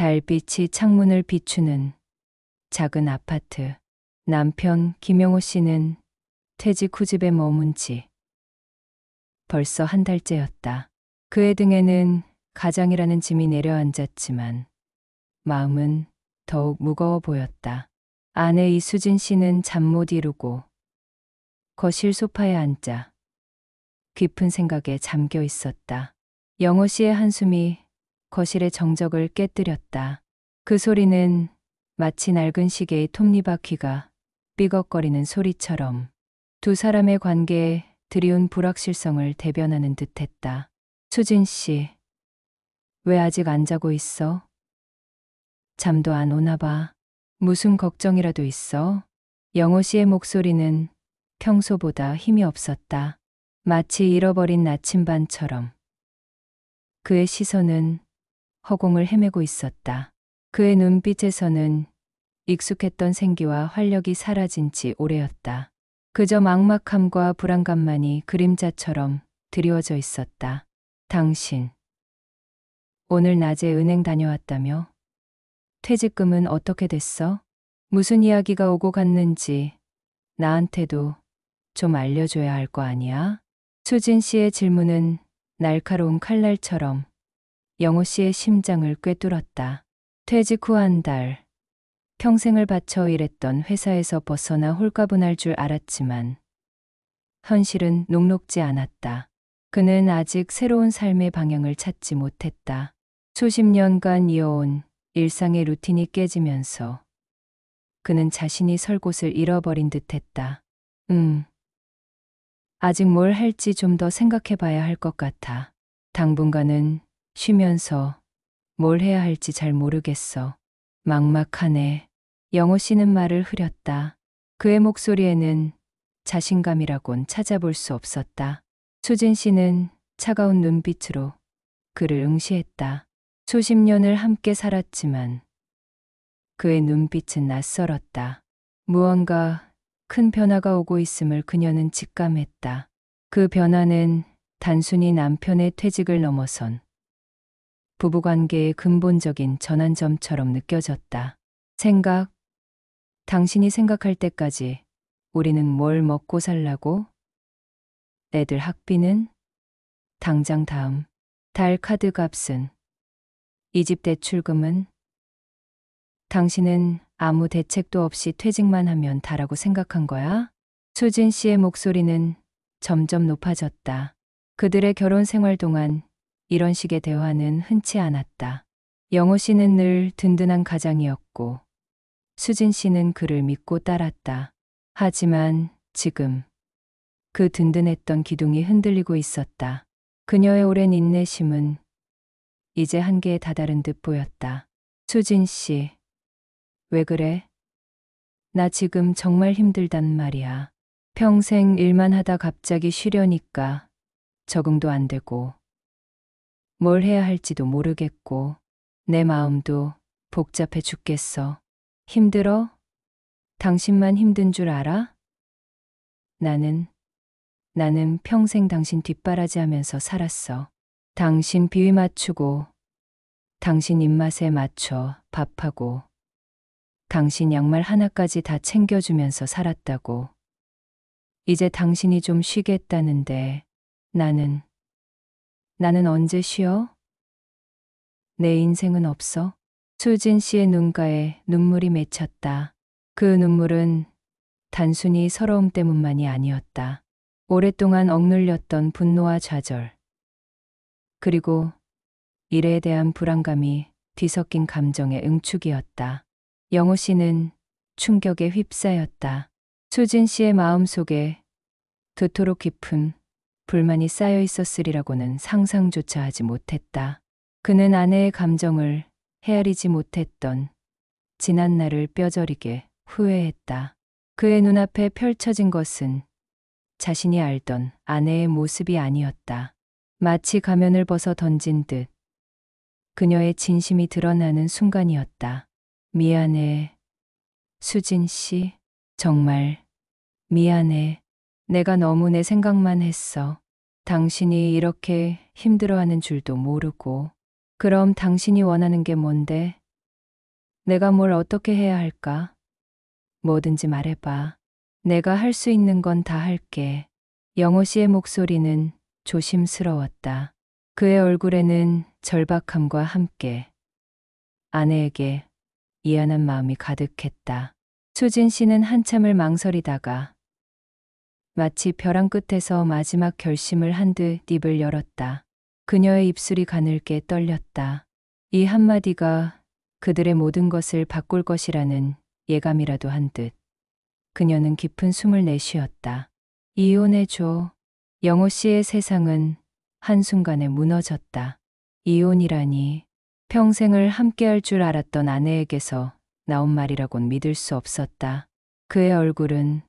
달빛이 창문을 비추는 작은 아파트. 남편 김영호 씨는 퇴직 후 집에 머문 지 벌써 한 달째였다. 그의 등에는 가장이라는 짐이 내려앉았지만 마음은 더욱 무거워 보였다. 아내 이수진 씨는 잠 못 이루고 거실 소파에 앉아 깊은 생각에 잠겨 있었다. 영호 씨의 한숨이 거실의 정적을 깨뜨렸다. 그 소리는 마치 낡은 시계의 톱니바퀴가 삐걱거리는 소리처럼 두 사람의 관계에 드리운 불확실성을 대변하는 듯했다. 수진 씨, 왜 아직 안 자고 있어? 잠도 안 오나 봐. 무슨 걱정이라도 있어? 영호 씨의 목소리는 평소보다 힘이 없었다. 마치 잃어버린 나침반처럼. 그의 시선은 허공을 헤매고 있었다. 그의 눈빛에서는 익숙했던 생기와 활력이 사라진 지 오래였다. 그저 막막함과 불안감만이 그림자처럼 드리워져 있었다. 당신, 오늘 낮에 은행 다녀왔다며? 퇴직금은 어떻게 됐어? 무슨 이야기가 오고 갔는지 나한테도 좀 알려줘야 할 거 아니야? 수진 씨의 질문은 날카로운 칼날처럼 영호 씨의 심장을 꿰뚫었다. 퇴직 후 한 달, 평생을 바쳐 일했던 회사에서 벗어나 홀가분할 줄 알았지만 현실은 녹록지 않았다. 그는 아직 새로운 삶의 방향을 찾지 못했다. 수십 년간 이어온 일상의 루틴이 깨지면서 그는 자신이 설 곳을 잃어버린 듯했다. 아직 뭘 할지 좀 더 생각해 봐야 할 것 같아. 당분간은 쉬면서 뭘 해야 할지 잘 모르겠어. 막막하네. 영호 씨는 말을 흐렸다. 그의 목소리에는 자신감이라곤 찾아볼 수 없었다. 수진 씨는 차가운 눈빛으로 그를 응시했다. 수십 년을 함께 살았지만 그의 눈빛은 낯설었다. 무언가 큰 변화가 오고 있음을 그녀는 직감했다. 그 변화는 단순히 남편의 퇴직을 넘어선 부부관계의 근본적인 전환점처럼 느껴졌다. 당신이 생각할 때까지 우리는 뭘 먹고 살라고? 애들 학비는? 당장 다음 달 카드 값은? 이 집 대출금은? 당신은 아무 대책도 없이 퇴직만 하면 다라고 생각한 거야? 수진 씨의 목소리는 점점 높아졌다. 그들의 결혼 생활 동안 이런 식의 대화는 흔치 않았다. 영호 씨는 늘 든든한 가장이었고 수진 씨는 그를 믿고 따랐다. 하지만 지금 그 든든했던 기둥이 흔들리고 있었다. 그녀의 오랜 인내심은 이제 한계에 다다른 듯 보였다. 수진 씨, 왜 그래? 나 지금 정말 힘들단 말이야. 평생 일만 하다 갑자기 쉬려니까 적응도 안 되고 뭘 해야 할지도 모르겠고 내 마음도 복잡해 죽겠어. 힘들어? 당신만 힘든 줄 알아? 나는 평생 당신 뒷바라지 하면서 살았어. 당신 비위 맞추고, 당신 입맛에 맞춰 밥하고, 당신 양말 하나까지 다 챙겨주면서 살았다고. 이제 당신이 좀 쉬겠다는데 나는 언제 쉬어? 내 인생은 없어? 수진 씨의 눈가에 눈물이 맺혔다. 그 눈물은 단순히 서러움 때문만이 아니었다. 오랫동안 억눌렸던 분노와 좌절, 그리고 일에 대한 불안감이 뒤섞인 감정의 응축이었다. 영호 씨는 충격에 휩싸였다. 수진 씨의 마음속에 그토록 깊은 불만이 쌓여 있었으리라고는 상상조차 하지 못했다. 그는 아내의 감정을 헤아리지 못했던 지난 날을 뼈저리게 후회했다. 그의 눈앞에 펼쳐진 것은 자신이 알던 아내의 모습이 아니었다. 마치 가면을 벗어 던진 듯 그녀의 진심이 드러나는 순간이었다. 미안해, 수진 씨. 정말 미안해. 내가 너무 내 생각만 했어. 당신이 이렇게 힘들어하는 줄도 모르고. 그럼 당신이 원하는 게 뭔데? 내가 뭘 어떻게 해야 할까? 뭐든지 말해봐. 내가 할 수 있는 건 다 할게. 영호 씨의 목소리는 조심스러웠다. 그의 얼굴에는 절박함과 함께 아내에게 미안한 마음이 가득했다. 수진 씨는 한참을 망설이다가 마치 벼랑 끝에서 마지막 결심을 한 듯 입을 열었다. 그녀의 입술이 가늘게 떨렸다. 이 한마디가 그들의 모든 것을 바꿀 것이라는 예감이라도 한 듯. 그녀는 깊은 숨을 내쉬었다. 이혼해줘. 영호 씨의 세상은 한순간에 무너졌다. 이혼이라니. 평생을 함께할 줄 알았던 아내에게서 나온 말이라곤 믿을 수 없었다. 그의 얼굴은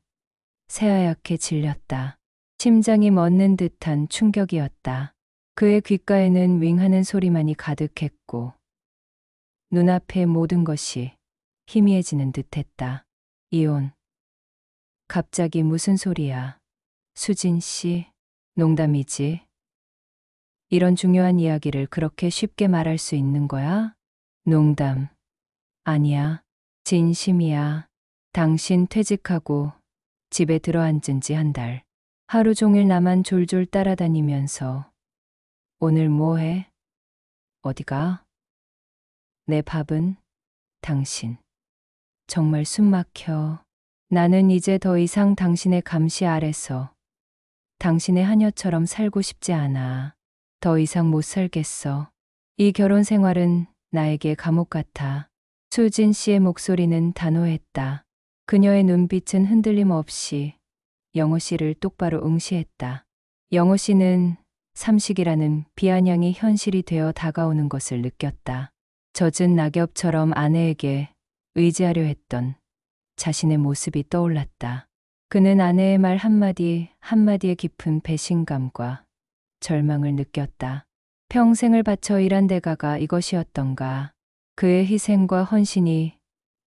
새하얗게 질렸다. 심장이 멎는 듯한 충격이었다. 그의 귓가에는 윙하는 소리만이 가득했고 눈앞의 모든 것이 희미해지는 듯했다. 이혼. 갑자기 무슨 소리야? 수진 씨, 농담이지. 이런 중요한 이야기를 그렇게 쉽게 말할 수 있는 거야? 농담. 아니야. 진심이야. 당신 퇴직하고 집에 들어앉은 지 한 달. 하루 종일 나만 졸졸 따라다니면서 오늘 뭐 해? 어디가? 내 밥은? 당신. 정말 숨 막혀. 나는 이제 더 이상 당신의 감시 아래서 당신의 하녀처럼 살고 싶지 않아. 더 이상 못 살겠어. 이 결혼 생활은 나에게 감옥 같아. 수진 씨의 목소리는 단호했다. 그녀의 눈빛은 흔들림 없이 영호 씨를 똑바로 응시했다. 영호 씨는 삼식이라는 비아냥이 현실이 되어 다가오는 것을 느꼈다. 젖은 낙엽처럼 아내에게 의지하려 했던 자신의 모습이 떠올랐다. 그는 아내의 말 한마디 한마디에 깊은 배신감과 절망을 느꼈다. 평생을 바쳐 일한 대가가 이것이었던가. 그의 희생과 헌신이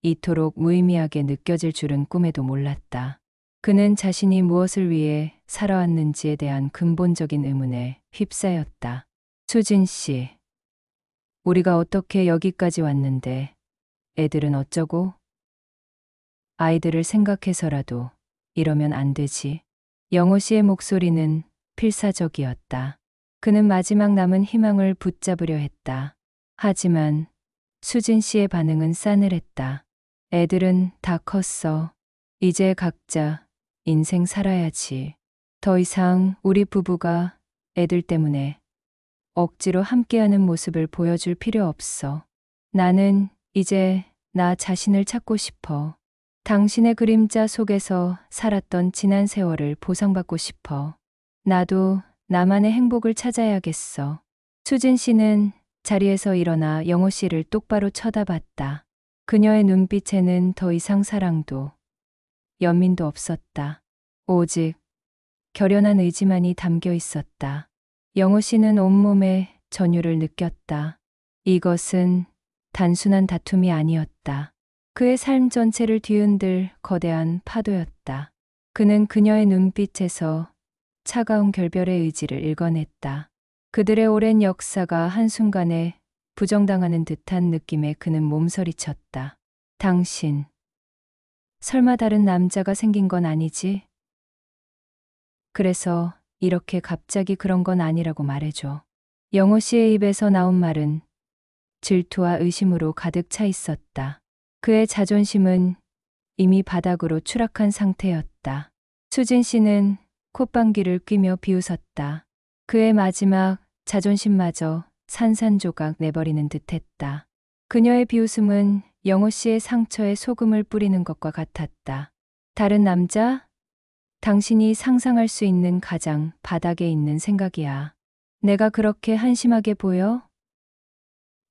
이토록 무의미하게 느껴질 줄은 꿈에도 몰랐다. 그는 자신이 무엇을 위해 살아왔는지에 대한 근본적인 의문에 휩싸였다. 수진 씨, 우리가 어떻게 여기까지 왔는데 애들은 어쩌고? 아이들을 생각해서라도 이러면 안 되지. 영호 씨의 목소리는 필사적이었다. 그는 마지막 남은 희망을 붙잡으려 했다. 하지만 수진 씨의 반응은 싸늘했다. 애들은 다 컸어. 이제 각자 인생 살아야지. 더 이상 우리 부부가 애들 때문에 억지로 함께하는 모습을 보여줄 필요 없어. 나는 이제 나 자신을 찾고 싶어. 당신의 그림자 속에서 살았던 지난 세월을 보상받고 싶어. 나도 나만의 행복을 찾아야겠어. 수진 씨는 자리에서 일어나 영호 씨를 똑바로 쳐다봤다. 그녀의 눈빛에는 더 이상 사랑도 연민도 없었다. 오직 결연한 의지만이 담겨 있었다. 영호 씨는 온몸에 전율을 느꼈다. 이것은 단순한 다툼이 아니었다. 그의 삶 전체를 뒤흔들 거대한 파도였다. 그는 그녀의 눈빛에서 차가운 결별의 의지를 읽어냈다. 그들의 오랜 역사가 한순간에 부정당하는 듯한 느낌에 그는 몸서리쳤다. 당신, 설마 다른 남자가 생긴 건 아니지? 그래서 이렇게 갑자기 그런 건 아니라고 말해줘. 영호 씨의 입에서 나온 말은 질투와 의심으로 가득 차 있었다. 그의 자존심은 이미 바닥으로 추락한 상태였다. 수진 씨는 콧방귀를 뀌며 비웃었다. 그의 마지막 자존심마저 산산조각 내버리는 듯했다. 그녀의 비웃음은 영호 씨의 상처에 소금을 뿌리는 것과 같았다. 다른 남자? 당신이 상상할 수 있는 가장 바닥에 있는 생각이야. 내가 그렇게 한심하게 보여?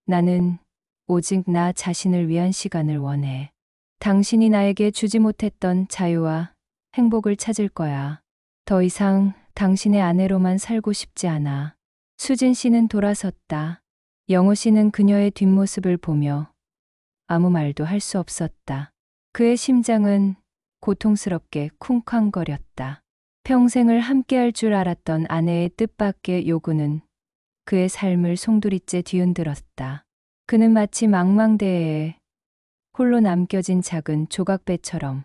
나는 오직 나 자신을 위한 시간을 원해. 당신이 나에게 주지 못했던 자유와 행복을 찾을 거야. 더 이상 당신의 아내로만 살고 싶지 않아. 수진 씨는 돌아섰다. 영호 씨는 그녀의 뒷모습을 보며 아무 말도 할 수 없었다. 그의 심장은 고통스럽게 쿵쾅거렸다. 평생을 함께할 줄 알았던 아내의 뜻밖의 요구는 그의 삶을 송두리째 뒤흔들었다. 그는 마치 망망대해에 홀로 남겨진 작은 조각배처럼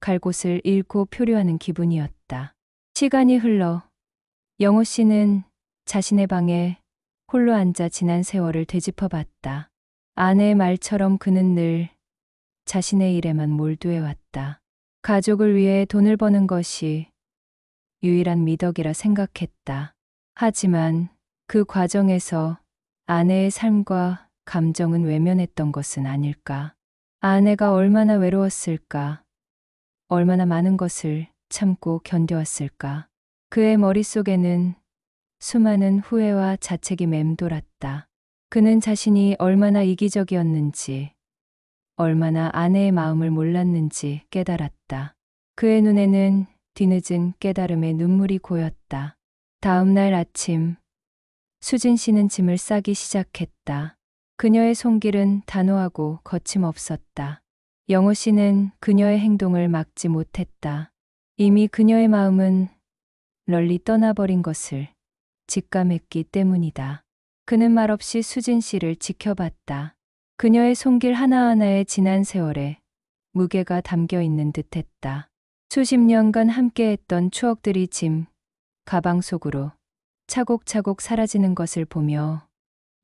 갈 곳을 잃고 표류하는 기분이었다. 시간이 흘러 영호 씨는 자신의 방에 홀로 앉아 지난 세월을 되짚어봤다. 아내의 말처럼 그는 늘 자신의 일에만 몰두해왔다. 가족을 위해 돈을 버는 것이 유일한 미덕이라 생각했다. 하지만 그 과정에서 아내의 삶과 감정은 외면했던 것은 아닐까. 아내가 얼마나 외로웠을까. 얼마나 많은 것을 참고 견뎌왔을까. 그의 머릿속에는 수많은 후회와 자책이 맴돌았다. 그는 자신이 얼마나 이기적이었는지, 얼마나 아내의 마음을 몰랐는지 깨달았다. 그의 눈에는 뒤늦은 깨달음의 눈물이 고였다. 다음 날 아침, 수진 씨는 짐을 싸기 시작했다. 그녀의 손길은 단호하고 거침없었다. 영호 씨는 그녀의 행동을 막지 못했다. 이미 그녀의 마음은 널리 떠나버린 것을 직감했기 때문이다. 그는 말없이 수진 씨를 지켜봤다. 그녀의 손길 하나하나에 지난 세월에 무게가 담겨 있는 듯했다. 수십 년간 함께했던 추억들이 짐, 가방 속으로 차곡차곡 사라지는 것을 보며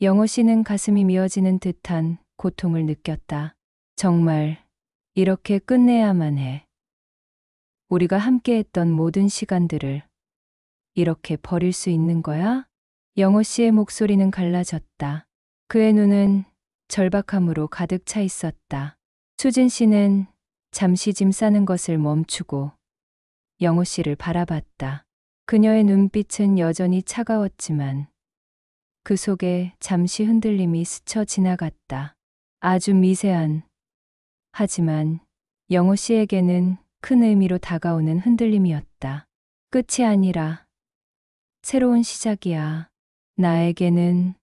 영호 씨는 가슴이 미어지는 듯한 고통을 느꼈다. 정말 이렇게 끝내야만 해. 우리가 함께했던 모든 시간들을 이렇게 버릴 수 있는 거야? 영호 씨의 목소리는 갈라졌다. 그의 눈은 절박함으로 가득 차 있었다. 수진 씨는 잠시 짐 싸는 것을 멈추고 영호 씨를 바라봤다. 그녀의 눈빛은 여전히 차가웠지만 그 속에 잠시 흔들림이 스쳐 지나갔다. 아주 미세한, 하지만 영호 씨에게는 큰 의미로 다가오는 흔들림이었다. 끝이 아니라 새로운 시작이야. 나에게는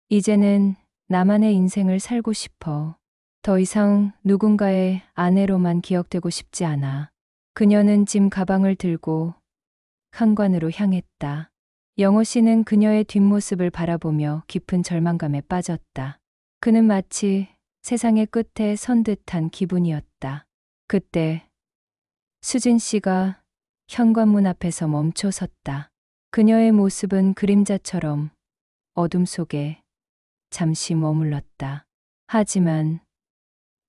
이제는 나만의 인생을 살고 싶어. 더 이상 누군가의 아내로만 기억되고 싶지 않아. 그녀는 짐 가방을 들고 현관으로 향했다. 영호 씨는 그녀의 뒷모습을 바라보며 깊은 절망감에 빠졌다. 그는 마치 세상의 끝에 선 듯한 기분이었다. 그때 수진 씨가 현관문 앞에서 멈춰 섰다. 그녀의 모습은 그림자처럼 어둠 속에 잠시 머물렀다. 하지만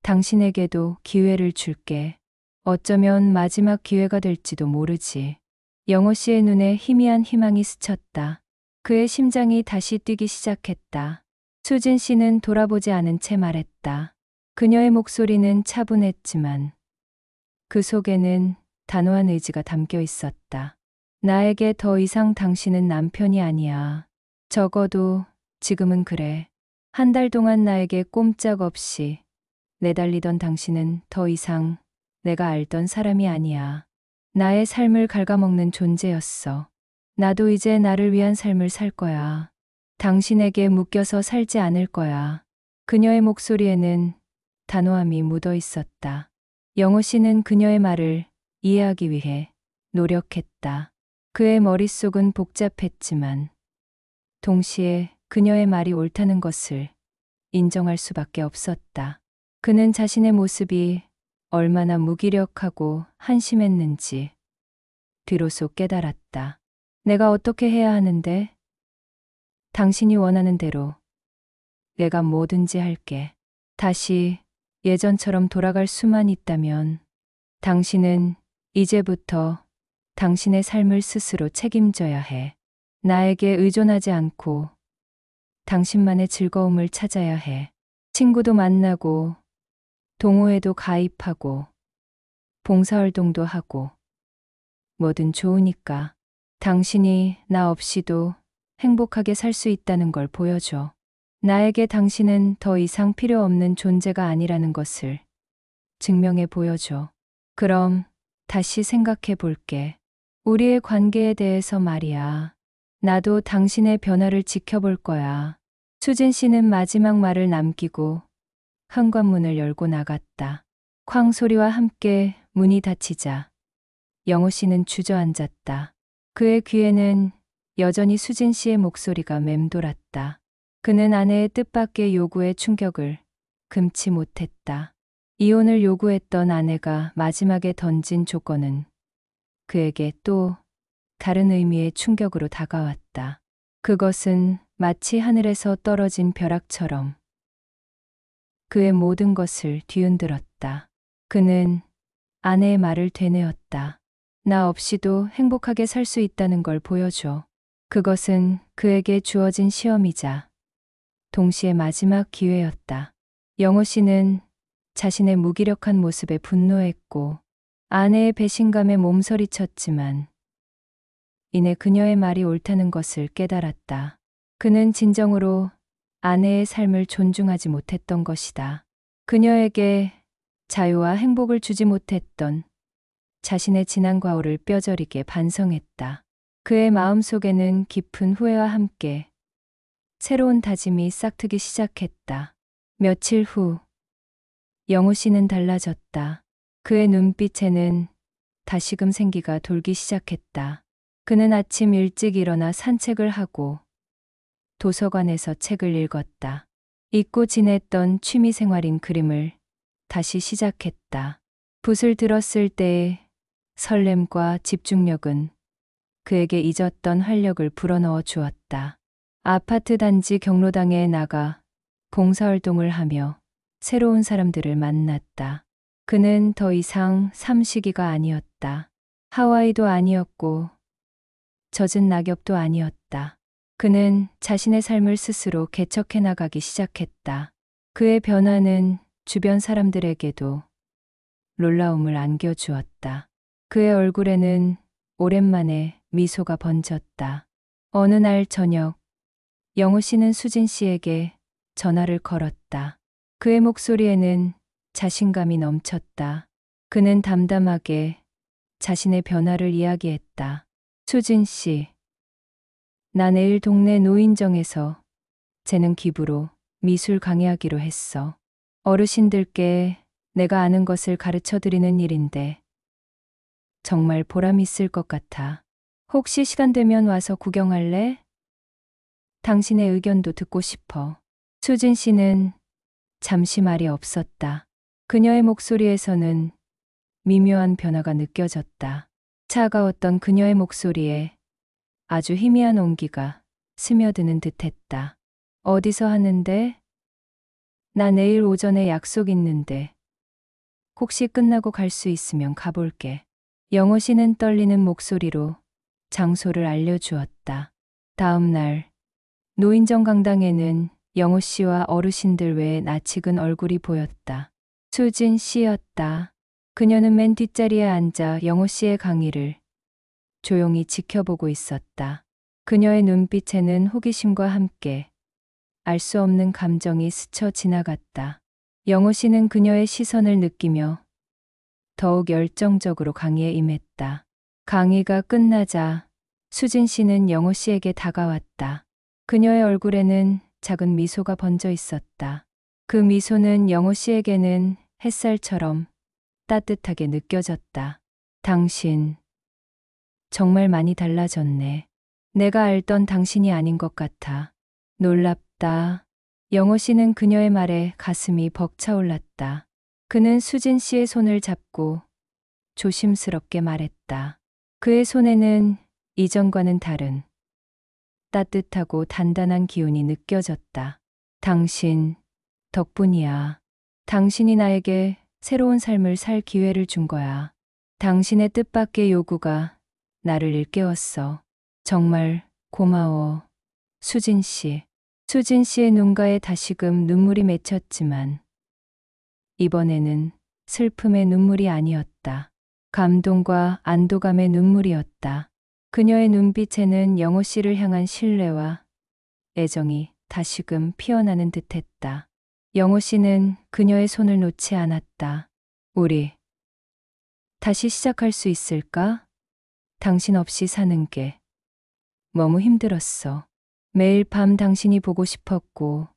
당신에게도 기회를 줄게. 어쩌면 마지막 기회가 될지도 모르지. 영호 씨의 눈에 희미한 희망이 스쳤다. 그의 심장이 다시 뛰기 시작했다. 수진 씨는 돌아보지 않은 채 말했다. 그녀의 목소리는 차분했지만 그 속에는 단호한 의지가 담겨 있었다. 나에게 더 이상 당신은 남편이 아니야. 적어도 지금은 그래. 한 달 동안 나에게 꼼짝없이 내달리던 당신은 더 이상 내가 알던 사람이 아니야. 나의 삶을 갉아먹는 존재였어. 나도 이제 나를 위한 삶을 살 거야. 당신에게 묶여서 살지 않을 거야. 그녀의 목소리에는 단호함이 묻어 있었다. 영호 씨는 그녀의 말을 이해하기 위해 노력했다. 그의 머릿속은 복잡했지만 동시에 그녀의 말이 옳다는 것을 인정할 수밖에 없었다. 그는 자신의 모습이 얼마나 무기력하고 한심했는지 비로소 깨달았다. 내가 어떻게 해야 하는데? 당신이 원하는 대로 내가 뭐든지 할게. 다시 예전처럼 돌아갈 수만 있다면 당신은 이제부터 당신의 삶을 스스로 책임져야 해. 나에게 의존하지 않고 당신만의 즐거움을 찾아야 해. 친구도 만나고 동호회도 가입하고 봉사활동도 하고 뭐든 좋으니까 당신이 나 없이도 행복하게 살 수 있다는 걸 보여줘. 나에게 당신은 더 이상 필요 없는 존재가 아니라는 것을 증명해 보여줘. 그럼 다시 생각해 볼게. 우리의 관계에 대해서 말이야. 나도 당신의 변화를 지켜볼 거야. 수진 씨는 마지막 말을 남기고 현관문을 열고 나갔다. 쾅 소리와 함께 문이 닫히자 영호 씨는 주저앉았다. 그의 귀에는 여전히 수진 씨의 목소리가 맴돌았다. 그는 아내의 뜻밖의 요구에 충격을 금치 못했다. 이혼을 요구했던 아내가 마지막에 던진 조건은 그에게 또 다른 의미의 충격으로 다가왔다. 그것은 마치 하늘에서 떨어진 벼락처럼 그의 모든 것을 뒤흔들었다. 그는 아내의 말을 되뇌었다. 나 없이도 행복하게 살 수 있다는 걸 보여줘. 그것은 그에게 주어진 시험이자 동시에 마지막 기회였다. 영호 씨는 자신의 무기력한 모습에 분노했고 아내의 배신감에 몸서리쳤지만 이내 그녀의 말이 옳다는 것을 깨달았다. 그는 진정으로 아내의 삶을 존중하지 못했던 것이다. 그녀에게 자유와 행복을 주지 못했던 자신의 지난 과오를 뼈저리게 반성했다. 그의 마음속에는 깊은 후회와 함께 새로운 다짐이 싹트기 시작했다. 며칠 후 영호 씨는 달라졌다. 그의 눈빛에는 다시금 생기가 돌기 시작했다. 그는 아침 일찍 일어나 산책을 하고 도서관에서 책을 읽었다. 잊고 지냈던 취미 생활인 그림을 다시 시작했다. 붓을 들었을 때의 설렘과 집중력은 그에게 잊었던 활력을 불어넣어 주었다. 아파트 단지 경로당에 나가 봉사활동을 하며 새로운 사람들을 만났다. 그는 더 이상 삼식이가 아니었다. 하와이도 아니었고 젖은 낙엽도 아니었다. 그는 자신의 삶을 스스로 개척해 나가기 시작했다. 그의 변화는 주변 사람들에게도 놀라움을 안겨주었다. 그의 얼굴에는 오랜만에 미소가 번졌다. 어느 날 저녁, 영호 씨는 수진 씨에게 전화를 걸었다. 그의 목소리에는 자신감이 넘쳤다. 그는 담담하게 자신의 변화를 이야기했다. 수진 씨, 나 내일 동네 노인정에서 재능 기부로 미술 강의하기로 했어. 어르신들께 내가 아는 것을 가르쳐 드리는 일인데 정말 보람 있을 것 같아. 혹시 시간 되면 와서 구경할래? 당신의 의견도 듣고 싶어. 수진 씨는 잠시 말이 없었다. 그녀의 목소리에서는 미묘한 변화가 느껴졌다. 차가웠던 그녀의 목소리에 아주 희미한 온기가 스며드는 듯했다. 어디서 하는데? 나 내일 오전에 약속 있는데 혹시 끝나고 갈 수 있으면 가볼게. 영호 씨는 떨리는 목소리로 장소를 알려주었다. 다음 날 노인정 강당에는 영호 씨와 어르신들 외에 낯익은 얼굴이 보였다. 수진 씨였다. 그녀는 맨 뒷자리에 앉아 영호 씨의 강의를 조용히 지켜보고 있었다. 그녀의 눈빛에는 호기심과 함께 알 수 없는 감정이 스쳐 지나갔다. 영호 씨는 그녀의 시선을 느끼며 더욱 열정적으로 강의에 임했다. 강의가 끝나자 수진 씨는 영호 씨에게 다가왔다. 그녀의 얼굴에는 작은 미소가 번져 있었다. 그 미소는 영호 씨에게는 햇살처럼 따뜻하게 느껴졌다. 당신, 정말 많이 달라졌네. 내가 알던 당신이 아닌 것 같아. 놀랍다. 영호 씨는 그녀의 말에 가슴이 벅차올랐다. 그는 수진 씨의 손을 잡고 조심스럽게 말했다. 그의 손에는 이전과는 다른 따뜻하고 단단한 기운이 느껴졌다. 당신 덕분이야. 당신이 나에게 새로운 삶을 살 기회를 준 거야. 당신의 뜻밖의 요구가 나를 일깨웠어. 정말 고마워. 수진 씨. 수진 씨의 눈가에 다시금 눈물이 맺혔지만 이번에는 슬픔의 눈물이 아니었다. 감동과 안도감의 눈물이었다. 그녀의 눈빛에는 영호 씨를 향한 신뢰와 애정이 다시금 피어나는 듯했다. 영호 씨는 그녀의 손을 놓지 않았다. 우리 다시 시작할 수 있을까? 당신 없이 사는 게 너무 힘들었어. 매일 밤 당신이 보고 싶었고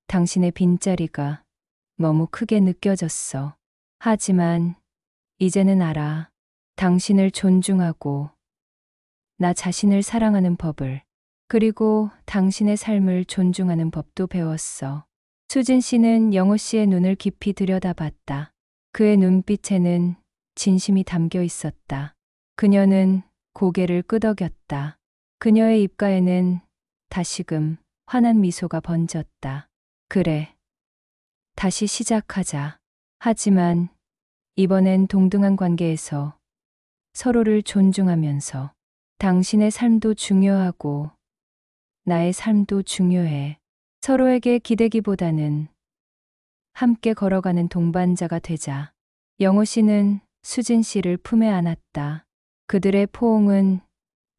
당신의 빈자리가 너무 크게 느껴졌어. 하지만 이제는 알아. 당신을 존중하고 나 자신을 사랑하는 법을, 그리고 당신의 삶을 존중하는 법도 배웠어. 수진 씨는 영호 씨의 눈을 깊이 들여다봤다. 그의 눈빛에는 진심이 담겨 있었다. 그녀는 고개를 끄덕였다. 그녀의 입가에는 다시금 환한 미소가 번졌다. 그래. 다시 시작하자. 하지만 이번엔 동등한 관계에서 서로를 존중하면서 당신의 삶도 중요하고 나의 삶도 중요해. 서로에게 기대기보다는 함께 걸어가는 동반자가 되자. 영호 씨는 수진 씨를 품에 안았다. 그들의 포옹은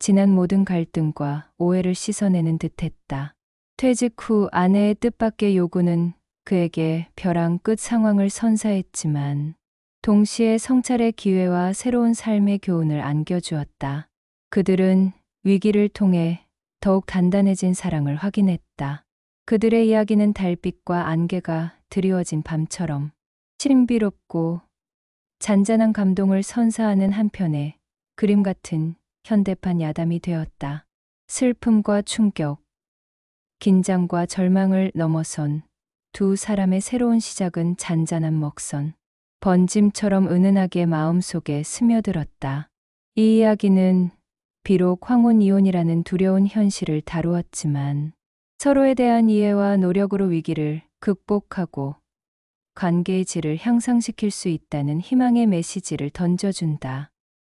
지난 모든 갈등과 오해를 씻어내는 듯했다. 퇴직 후 아내의 뜻밖의 요구는 그에게 벼랑 끝 상황을 선사했지만 동시에 성찰의 기회와 새로운 삶의 교훈을 안겨주었다. 그들은 위기를 통해 더욱 단단해진 사랑을 확인했다. 그들의 이야기는 달빛과 안개가 드리워진 밤처럼 신비롭고 잔잔한 감동을 선사하는 한편에 그림 같은 현대판 야담이 되었다. 슬픔과 충격, 긴장과 절망을 넘어선 두 사람의 새로운 시작은 잔잔한 먹선, 번짐처럼 은은하게 마음속에 스며들었다. 이 이야기는 비록 황혼 이혼이라는 두려운 현실을 다루었지만 서로에 대한 이해와 노력으로 위기를 극복하고 관계의 질을 향상시킬 수 있다는 희망의 메시지를 던져준다.